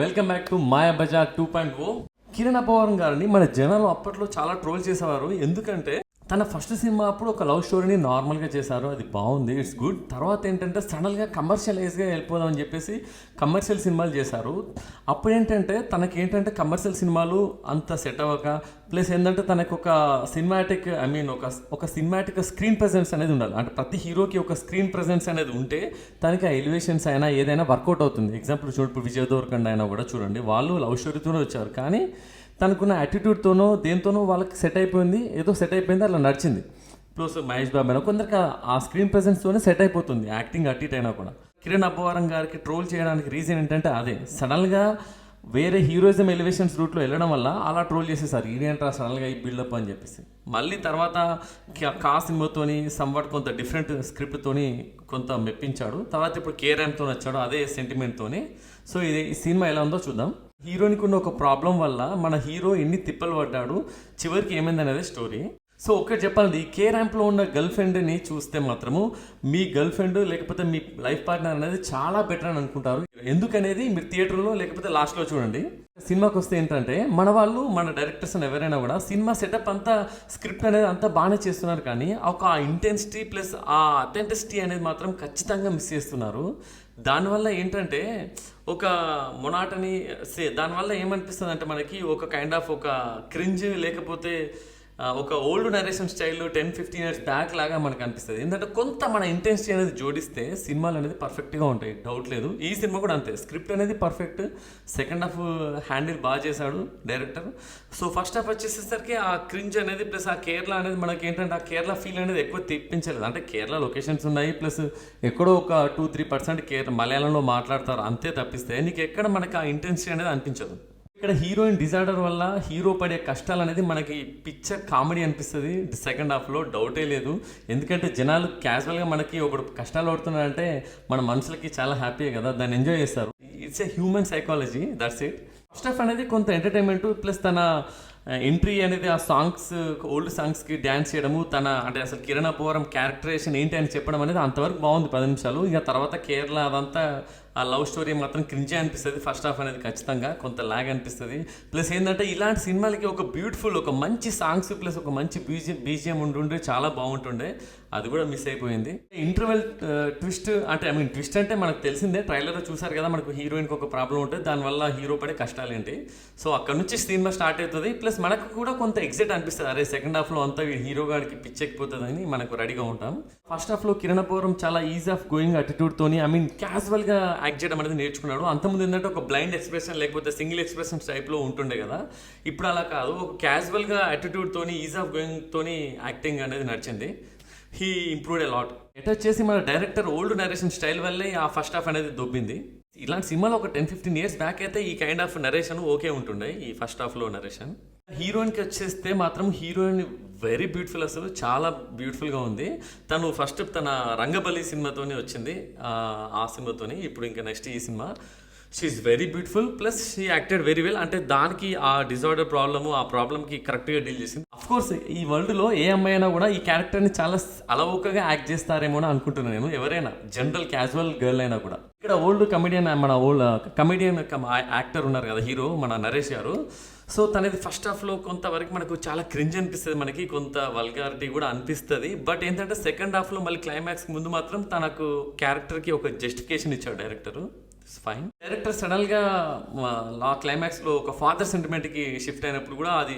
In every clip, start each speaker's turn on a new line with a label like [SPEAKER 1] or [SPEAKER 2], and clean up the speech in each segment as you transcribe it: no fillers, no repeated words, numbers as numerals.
[SPEAKER 1] Welcome back to మాయా బజార్ 2.0. కిరణ్ అబ్బవరం గారిని మన జనాలు అప్పట్లో చాలా ట్రోల్ చేసేవారు. ఎందుకంటే తన ఫస్ట్ సినిమా అప్పుడు ఒక లవ్ స్టోరీని నార్మల్గా చేశారు, అది బాగుంది, ఇట్స్ గుడ్. తర్వాత ఏంటంటే సడన్గా కమర్షియలైజ్గా వెళ్ళిపోదామని చెప్పేసి కమర్షియల్ సినిమాలు చేశారు. అప్పుడు ఏంటంటే తనకేంటంటే కమర్షియల్ సినిమాలు అంత సెట్ అవ్వక, ప్లస్ ఏంటంటే తనకు ఒక సినిమాటిక్ ఒక సినిమాటిక్ స్క్రీన్ ప్రెజెన్స్ అనేది ఉండాలి. అంటే ప్రతి హీరోకి ఒక స్క్రీన్ ప్రెజెన్స్ అనేది ఉంటే తనకి ఆ ఎలివేషన్స్ అయినా ఏదైనా వర్కౌట్ అవుతుంది. ఎగ్జాంపుల్ ఇప్పుడు విజయ్ దేవరకొండ అయినా కూడా చూడండి, వాళ్ళు లవ్ స్టోరీతోనే వచ్చారు, కానీ తనకున్న యాటిట్యూడ్తోనో దేంతోనో వాళ్ళకి సెట్ అయిపోయింది, ఏదో సెట్ అయిపోయింది, అలా నడిచింది. ప్లస్ మహేష్ బాబు అయినా కొందరికి ఆ స్క్రీన్ ప్రెజెన్స్తోనే సెట్ అయిపోతుంది, యాక్టింగ్ అటు ఇటు అయినా కూడా. కిరణ్ అబ్బవరం గారికి ట్రోల్ చేయడానికి రీజన్ ఏంటంటే అదే, సడన్గా వేరే హీరోయిజం ఎలివేషన్స్ రూట్లో వెళ్ళడం వల్ల అలా ట్రోల్ చేసేసారు, ఇదేంట్రా సడన్గా ఈ బిల్డప్ అని చెప్పేసి. మళ్ళీ తర్వాత కా సినిమాతోని సంవాట్ కొంత డిఫరెంట్ స్క్రిప్ట్తోని కొంత మెప్పించాడు. తర్వాత ఇప్పుడు కేరామ్తో వచ్చాడు అదే సెంటిమెంట్తోని. సో ఈ సినిమా ఎలా ఉందో చూద్దాం. హీరోనికి ఉన్న ఒక ప్రాబ్లం వల్ల మన హీరో ఎన్ని తిప్పలు పడ్డాడు, చివరికి ఏమైంది అనేది స్టోరీ. సో ఒకటి చెప్పాలి, ఈ కే ర్యాంప్లో ఉన్న గర్ల్ ఫ్రెండ్ని చూస్తే మాత్రము మీ గర్ల్ ఫ్రెండ్ లేకపోతే మీ లైఫ్ పార్ట్నర్ అనేది చాలా బెటర్ అని అనుకుంటారు. ఎందుకనేది మీరు థియేటర్లో లేకపోతే లాస్ట్లో చూడండి. సినిమాకి వస్తే ఏంటంటే మన వాళ్ళు, మన డైరెక్టర్స్ ఎవరైనా కూడా సినిమా సెటప్ అంతా, స్క్రిప్ట్ అనేది అంతా బాగానే చేస్తున్నారు, కానీ ఒక ఇంటెన్సిటీ ప్లస్ ఆ అథెంటిసిటీ అనేది మాత్రం ఖచ్చితంగా మిస్ చేస్తున్నారు. దానివల్ల ఏంటంటే ఒక మొనాటని, దానివల్ల ఏమనిపిస్తుంది అంటే మనకి ఒక కైండ్ ఆఫ్ ఒక క్రింజ్, లేకపోతే ఒక ఓల్డ్ నరేషన్ స్టైల్లో 10-15 ఇయర్స్ బ్యాక్ లాగా మనకు అనిపిస్తుంది. ఎందుకంటే కొంత మన ఇంటెన్సిటీ అనేది జోడిస్తే సినిమాలు అనేది పర్ఫెక్ట్గా ఉంటాయి, డౌట్ లేదు. ఈ సినిమా కూడా అంతే, స్క్రిప్ట్ అనేది పర్ఫెక్ట్, సెకండ్ హాఫ్ హ్యాండిల్ బాగా చేశాడు డైరెక్టర్. సో ఫస్ట్ హాఫ్ వచ్చేసేసరికి ఆ క్రింజ్ అనేది ప్లస్ ఆ కేరళ అనేది మనకి ఏంటంటే ఆ కేరళ ఫీల్ అనేది ఎక్కువ తెప్పించలేదు. అంటే కేరళ లొకేషన్స్ ఉన్నాయి, ప్లస్ ఎక్కడో ఒక 2-3% కేరళ మలయాళంలో మాట్లాడతారు, అంతే తప్పిస్తే నీకు ఎక్కడ మనకి ఆ ఇంటెన్సిటీ అనేది అనిపించదు. ఇక్కడ హీరోయిన్ డిజార్డర్ వల్ల హీరో పడే కష్టాలు అనేది మనకి పిక్చర్ కామెడీ అనిపిస్తుంది సెకండ్ హాఫ్లో, డౌటే లేదు. ఎందుకంటే జనాలు క్యాజువల్గా మనకి ఒకడు కష్టాలు పడుతున్నారంటే మన మనుషులకి చాలా హ్యాపీ కదా, దాన్ని ఎంజాయ్ చేస్తారు. It's a human psychology, that's it. First half అనేది కొంత ఎంటర్టైన్మెంట్, ప్లస్ తన ఎంట్రీ అనేది ఆ సాంగ్స్, ఓల్డ్ సాంగ్స్కి డ్యాన్స్ చేయడము, తన అంటే అసలు కిరణ్ అబ్బవరం క్యారెక్టరేషన్ ఏంటి అని చెప్పడం అనేది అంతవరకు బాగుంది 10 నిమిషాలు. ఇక తర్వాత కేరళ అదంతా ఆ లవ్ స్టోరీ మాత్రం క్రింజే అనిపిస్తుంది. ఫస్ట్ హాఫ్ అనేది ఖచ్చితంగా కొంత లాగ్ అనిపిస్తుంది. ప్లస్ ఏంటంటే ఇలాంటి సినిమాలకి ఒక బ్యూటిఫుల్, ఒక మంచి సాంగ్స్ ప్లస్ ఒక మంచి బీజిఎం ఉంటుండే చాలా బాగుంటుండే, అది కూడా మిస్ అయిపోయింది. ఇంటర్వెల్ ట్విస్ట్ అంటే ట్విస్ట్ అంటే మనకు తెలిసిందే, ట్రైలర్లో చూసారు కదా, మనకు హీరోయిన్కి ఒక ప్రాబ్లం ఉంటుంది, దానివల్ల హీరో పడే కష్టాలు ఏంటి. సో అక్కడ నుంచి సినిమా స్టార్ట్ అవుతుంది. ప్లస్ మనకు కూడా కొంత ఎగ్జైట్ అనిపిస్తుంది, అరే సెకండ్ హాఫ్లో అంతా హీరో గారికి పిచ్చెక్కిపోతుందని మనకు రెడీగా ఉంటాం. ఫస్ట్ హాఫ్లో కిరణ్ అబ్బవరం చాలా ఈజ్ ఆఫ్ గోయింగ్ అటిట్యూడ్తోని క్యాజువల్గా యాక్ట్ చేయడం అనేది నేర్చుకున్నాడు. అంతకుముందు ఏంటంటే ఒక బ్లైండ్ ఎక్స్ప్రెషన్ లేకపోతే సింగిల్ ఎక్స్ప్రెషన్ టైప్లో ఉంటుండే కదా, ఇప్పుడు అలా కాదు, ఒక క్యాజువల్గా యాటిట్యూడ్తోని ఈజ్ ఆఫ్ గోయింగ్తోని యాక్టింగ్ అనేది నడిచింది. He improved a lot. At వచ్చేసి మన డైరెక్టర్ ఓల్డ్ నరేషన్ స్టైల్ వల్లే ఆ ఫస్ట్ హాఫ్ అనేది దొబ్బింది. ఇలాంటి సినిమాలో ఒక 10-15 ఇయర్స్ బ్యాక్ అయితే ఈ కైండ్ ఆఫ్ నరేషన్ ఓకే ఉంటుండే, ఈ ఫస్ట్ హాఫ్లో నరేషన్. హీరోయిన్కి వచ్చేస్తే మాత్రం హీరోయిన్ వెరీ బ్యూటిఫుల్, అసలు చాలా బ్యూటిఫుల్గా ఉంది. తను ఫస్ట్ తన రంగబలి సినిమాతోనే వచ్చింది, ఆ సినిమాతోని. ఇప్పుడు ఇంకా నెక్స్ట్ ఈ సినిమా, she's very beautiful, plus she acted very well. అంటే దానికి ఆ డిజార్డర్ ప్రాబ్లము, ఆ ప్రాబ్లమ్కి కరెక్ట్గా డీల్ చేసింది. అఫ్కోర్స్ ఈ వరల్డ్లో ఏ అమ్మాయి అయినా కూడా ఈ క్యారెక్టర్ని చాలా అలవోకగా యాక్ట్ చేస్తారేమో అని అనుకుంటున్నాను నేను, ఎవరైనా జనరల్ క్యాజువల్ గర్ల్ అయినా కూడా. ఇక్కడ ఓల్డ్ కమెడియన్, మన ఓల్డ్ కమెడియన్ యాక్టర్ ఉన్నారు కదా హీరో, మన నరేష్ గారు. సో తనది ఫస్ట్ హాఫ్లో కొంతవరకు మనకు చాలా క్రింజ్ అనిపిస్తుంది, మనకి కొంత వల్గారిటీ కూడా అనిపిస్తుంది. బట్ ఏంటంటే సెకండ్ హాఫ్లో మళ్ళీ క్లైమాక్స్ ముందు మాత్రం తనకు క్యారెక్టర్కి ఒక జస్టిఫికేషన్ ఇచ్చాడు డైరెక్టర్, ఫైన్. డైరెక్టర్ సడన్గా క్లైమాక్స్లో ఒక ఫాదర్ సెంటిమెంట్కి షిఫ్ట్ అయినప్పుడు కూడా అది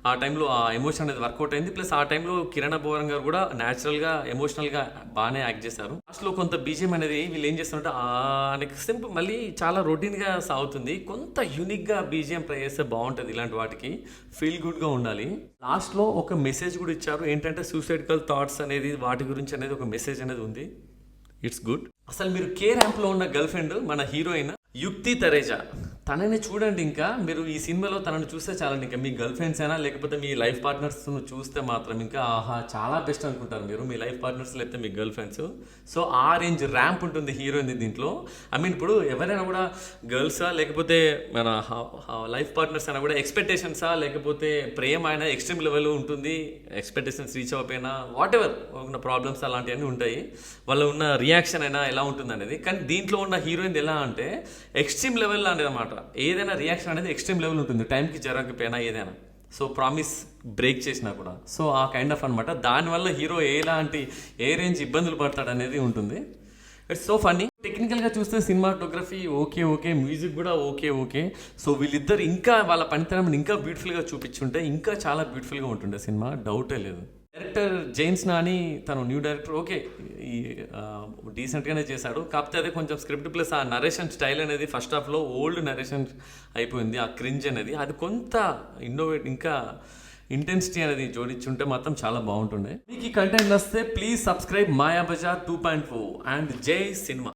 [SPEAKER 1] ఆ టైంలో ఆ ఎమోషన్ అనేది వర్కౌట్ అయింది. ప్లస్ ఆ టైంలో కిరణ్ అబ్బవరం గారు కూడా న్యాచురల్గా ఎమోషనల్గా బాగానే యాక్ట్ చేశారు. లాస్ట్లో కొంత బీజిఎం అనేది వీళ్ళు ఏం చేస్తారంటే సింపుల్ మళ్ళీ చాలా రొటీన్గా సాగుతుంది, కొంత యూనిక్గా బీజిఎం ట్రై చేస్తే బాగుంటుంది. ఇలాంటి వాటికి ఫీల్ గుడ్గా ఉండాలి. లాస్ట్లో ఒక మెసేజ్ కూడా ఇచ్చారు, ఏంటంటే సూసైడికల్ థాట్స్ అనేది, వాటి గురించి అనేది ఒక మెసేజ్ అనేది ఉంది, ఇట్స్ గుడ్. అసలు మీరు కే ర్యాంప్లో ఉన్న గర్ల్ ఫ్రెండ్ మన హీరోయిన్ యుక్తి తరేజా, తనని చూడండి. ఇంకా మీరు ఈ సినిమాలో తనని చూస్తే చాలండి, ఇంకా మీ గర్ల్ ఫ్రెండ్స్ అయినా లేకపోతే మీ లైఫ్ పార్ట్నర్స్ చూస్తే మాత్రం ఇంకా ఆహా చాలా బెస్ట్ అనుకుంటారు మీరు, మీ లైఫ్ పార్ట్నర్స్ లేకపోతే మీ గర్ల్ ఫ్రెండ్స్. సో ఆ రేంజ్ ర్యాంప్ ఉంటుంది హీరోయిన్ దీంట్లో. ఇప్పుడు ఎవరైనా కూడా గర్ల్సా లేకపోతే మన లైఫ్ పార్ట్నర్స్ అయినా కూడా ఎక్స్పెక్టేషన్సా లేకపోతే ప్రేమ అయినా ఎక్స్ట్రీమ్ లెవెల్ ఉంటుంది, ఎక్స్పెక్టేషన్స్ రీచ్ అవ్వకపోయినా వాట్ ఎవర్ ఉన్న ప్రాబ్లమ్స్ అలాంటివన్నీ ఉంటాయి, వాళ్ళ ఉన్న రియాక్షన్ అయినా ఎలా ఉంటుంది అనేది. కానీ దీంట్లో ఉన్న హీరోయిన్ ఎలా అంటే ఎక్స్ట్రీమ్ లెవెల్ అనేది అనమాట. అనమాట. ఏదైనా రియాక్షన్ అనేది ఎక్స్ట్రీమ్ లెవెల్ ఉంటుంది, టైంకి జరగకపోయినా ఏదైనా. సో ప్రామిస్ బ్రేక్ చేసినా కూడా, సో ఆ కైండ్ ఆఫ్ అనమాట. దానివల్ల హీరో ఏ రేంజ్ ఇబ్బందులు పడతాడు అనేది ఉంటుంది. It's so funny. టెక్నికల్గా చూస్తే సినిమాటోగ్రఫీ ఓకే, మ్యూజిక్ కూడా ఓకే. సో వీళ్ళిద్దరు ఇంకా వాళ్ళ పనితనం ఇంకా బ్యూటిఫుల్గా చూపించుంటే ఇంకా చాలా బ్యూటిఫుల్గా ఉంటుండే సినిమా, డౌటే లేదు. డైరెక్టర్ జేమ్స్ నాని తను న్యూ డైరెక్టర్, ఓకే ఈ డీసెంట్గానే చేశాడు. కాకపోతే అదే కొంచెం స్క్రిప్ట్ ప్లస్ ఆ నరేషన్ స్టైల్ అనేది ఫస్ట్ హాఫ్లో ఓల్డ్ నరేషన్ అయిపోయింది. ఆ క్రింజ్ అనేది అది కొంత ఇన్నోవేట్, ఇంకా ఇంటెన్సిటీ అనేది జోడించుంటే మాత్రం చాలా బాగుంటుండే. మీకు ఈ కంటెంట్ నచ్చితే ప్లీజ్ సబ్స్క్రైబ్ మాయాబజార్ 2.0 అండ్ జై సినిమా.